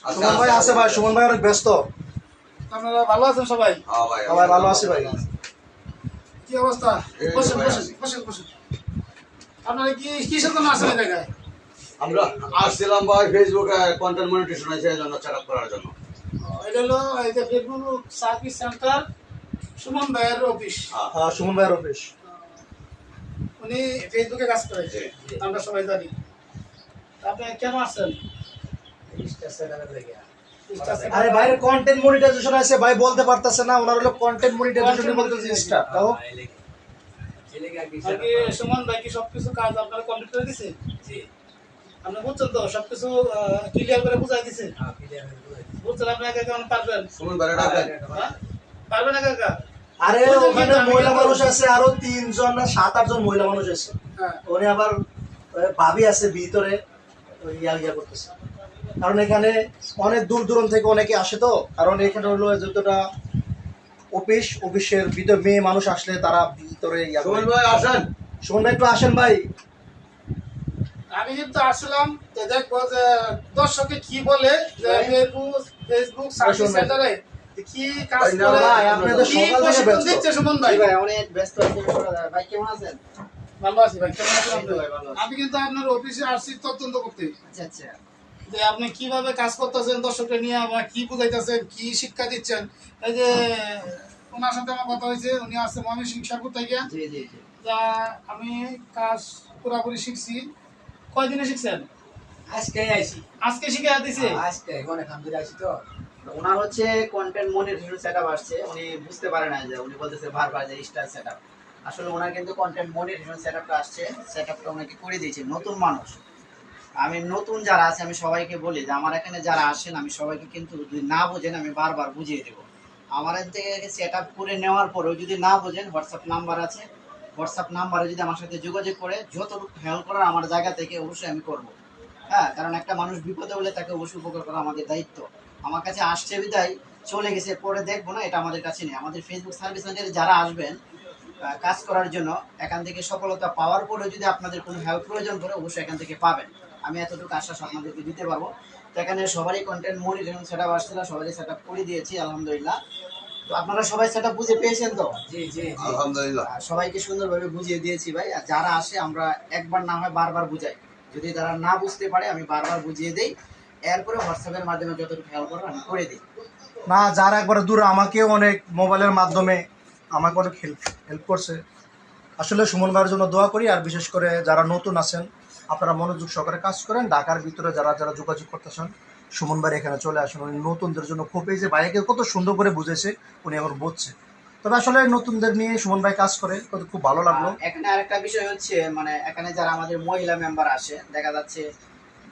সুমন ভাই আছে ভাই, সুমন ভাই অনেক ব্যস্ত। আপনারা ভালো আছেন সবাই? ভাই ভালো আছি ভাই। কি অবস্থা? বসেন বসেন বসেন বসেন। আপনারা কিসের জন্য আসেন এই জায়গায়? আমরা আসছিলাম ভাই ফেসবুকে কন্টেন্ট মনিটাইজেশন আছে এই জন্য সেটআপ করার জন্য। এটা হলো এই যে ফেসবুক সার্ভিস সেন্টার সুমন ভাইয়ের অফিস। হ্যাঁ, সুমন ভাইয়ের অফিস। উনি ফেসবুকে কাজ করে, আমরা সবাই জানি। আপনি কেন আসছেন? আরে ভাইয়ের কন্টেন্ট মনিটাইজেশন আছে ভাই, বলতে পারতেছে না। ওনার হলো কন্টেন্ট মনিটাইজেশন বলতে জিনিসটা তাও আর কি সুমন ভাই কি সবকিছু কাজ আপনারা কমপ্লিট করে দিছে? জি। আপনি বুঝছেন তো সবকিছু ক্লিয়ার করে বুঝাই দিছে? হ্যাঁ, ক্লিয়ার করে বুঝাই দিছে। বুঝছেন আপনি একা কেমন পারবেন? সুমন ভাই ডাকেন। পারবেন একা একা? আরে ওখানে মহিলা মানুষ আছে আরো 3 জন না 7-8 জন মহিলা মানুষ আছে। হ্যাঁ। উনি আবার ভাবি আছে ভিতরে ইয়া করতেছে। কারণ এখানে অনেক দূর দূরান্ত থেকে অনেকে আসে তো। কারণ এখানে হলো যতটা অফিসের ভিতরে মেয়ে মানুষ আসলে তারা ভিতরে সুমন ভাই আসেন। সুমন ভাই একটু আসেন ভাই। আমি কিন্তু আসলাম যে দেখবো যে দর্শকে কি বলে যে ফেসবুক সার্ভিস সেন্টারে কি কাজ করে। ভাই আপনি তো কি সকাল থেকে প্রশিক্ষণ ব্যস্ত। দিচ্ছে সুমন ভাই? ভাই অনেক ব্যস্ত আছি। ভাই কেমন আছেন? ভালো আছি ভাই, কেমন আছেন আপনি? ভাই, ভালো আছি। আমি কিন্তু আপনার অফিসে আসছি তদন্ত করতে, আচ্ছা আচ্ছা। যে আপনি কিভাবে কাজ করতেছেন দর্শককে নিয়ে, বা কি বুঝাইতেছেন, কি শিক্ষা দিচ্ছেন। এই যে ওনার সাথে আমার কথা হয়েছে, উনি আসছে ময়মনসিংহ শেরপুর থেকে। জি জি জি। তা আমি কাজ পুরোপুরি শিখছি। কয়দিনে শিখছেন? আজকে আইছি। আজকে শিখে দিছে? আজকে অনেক খান ধরে আইছি তো। ওনার হচ্ছে কন্টেন্ট মনিটাইজেশন সেটআপ আসছে। উনি বুঝতে পারে না যে উনি বলতেছে বারবার যে স্টার সেটআপ। আসলে ওনার কিন্তু কন্টেন্ট মনিটাইজেশন সেটআপটা আসছে। সেটআপটা ওনাকে করে দিয়েছে নতুন মানুষ। আমি নতুন যারা আছে আমি সবাইকে বলি যে আমার এখানে যারা আসেন আমি সবাইকে কিন্তু যদি না বোঝেন আমি বারবার বুঝিয়ে দেবো। আমার থেকে সেট আপ করে নেওয়ার পরেও যদি না বোঝেন হোয়াটসঅ্যাপ নাম্বার আছে, হোয়াটসঅ্যাপ নাম্বারে যদি আমার সাথে যোগাযোগ করে যতটুকু হেল্প করার আমার জায়গা থেকে অবশ্যই আমি করব। হ্যাঁ, কারণ একটা মানুষ বিপদে হলে তাকে অবশ্যই উপকার করা আমাদের দায়িত্ব। আমার কাছে আসছে বিদায় চলে গেছে, পরে দেখবো না, এটা আমাদের কাছে নেই। আমাদের ফেসবুক সার্ভিস সেন্টারে যারা আসবেন কাজ করার জন্য, এখান থেকে সফলতা পাওয়ার পরে যদি আপনাদের কোনো হেল্প প্রয়োজন পড়ে অবশ্যই এখান থেকে পাবেন। আমি এতটুকু আশ্বাস আপনাদেরকে দিতে পারবো। তো এখানে সবারই কন্টেন্ট মনিটাইজেশন সেটআপ আসছিল, সবারই সেটআপ করে দিয়েছি আলহামদুলিল্লাহ। তো আপনারা সবাই সেটআপ বুঝে পেয়েছেন তো? জি জি আলহামদুলিল্লাহ। সবাইকে সুন্দরভাবে বুঝিয়ে দিয়েছি ভাই। আর যারা আসে আমরা একবার না হয় বারবার বুঝাই। যদি তারা না বুঝতে পারে আমি বারবার বুঝিয়ে দেই। এরপরে হোয়াটসঅ্যাপের মাধ্যমে যতটুকু হেল্প করার আমি করে দিই। না, যারা একবার দূর আমাকেও অনেক মোবাইলের মাধ্যমে আমাকে অনেক হেল্প করছে। আসলে সুমন ভাইয়ের জন্য দোয়া করি। আর বিশেষ করে যারা নতুন আছেন আপনারা মনোযোগ সহকারে কাজ করেন। ঢাকার ভিতরে যারা যারা যোগাযোগ করতেছেন সুমন ভাই এখানে চলে আসেন। উনি নতুনদের জন্য খুব, এই যে ভাইকে কত সুন্দর করে বুঝেছে উনি এখন বুঝছে। তবে আসলে নতুনদের নিয়ে সুমন ভাই কাজ করে, তো খুব ভালো লাগলো। এখানে আরেকটা বিষয় হচ্ছে মানে এখানে যারা আমাদের মহিলা মেম্বার আসে, দেখা যাচ্ছে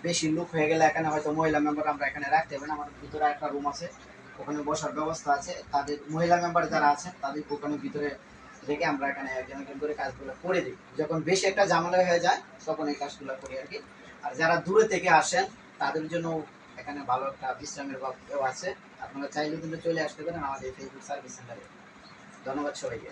বেশি লোক হয়ে গেলে এখানে হয়তো মহিলা মেম্বার আমরা এখানে রাখতে হবে না। আমাদের ভিতরে একটা রুম আছে, ওখানে বসার ব্যবস্থা আছে। তাদের মহিলা মেম্বার যারা আছেন তাদের ওখানে ভিতরে রেখে আমরা এখানে একজন একজন করে কাজগুলো করে দিই। যখন বেশি একটা ঝামেলা হয়ে যায় তখন এই কাজগুলো করি আর কি। আর যারা দূরে থেকে আসেন তাদের জন্য এখানে ভালো একটা বিশ্রামের ব্যবস্থা আছে। আপনারা চাইলে কিন্তু চলে আসতে পারেন আমাদের ফেসবুক সার্ভিস সেন্টারে। ধন্যবাদ সবাইকে।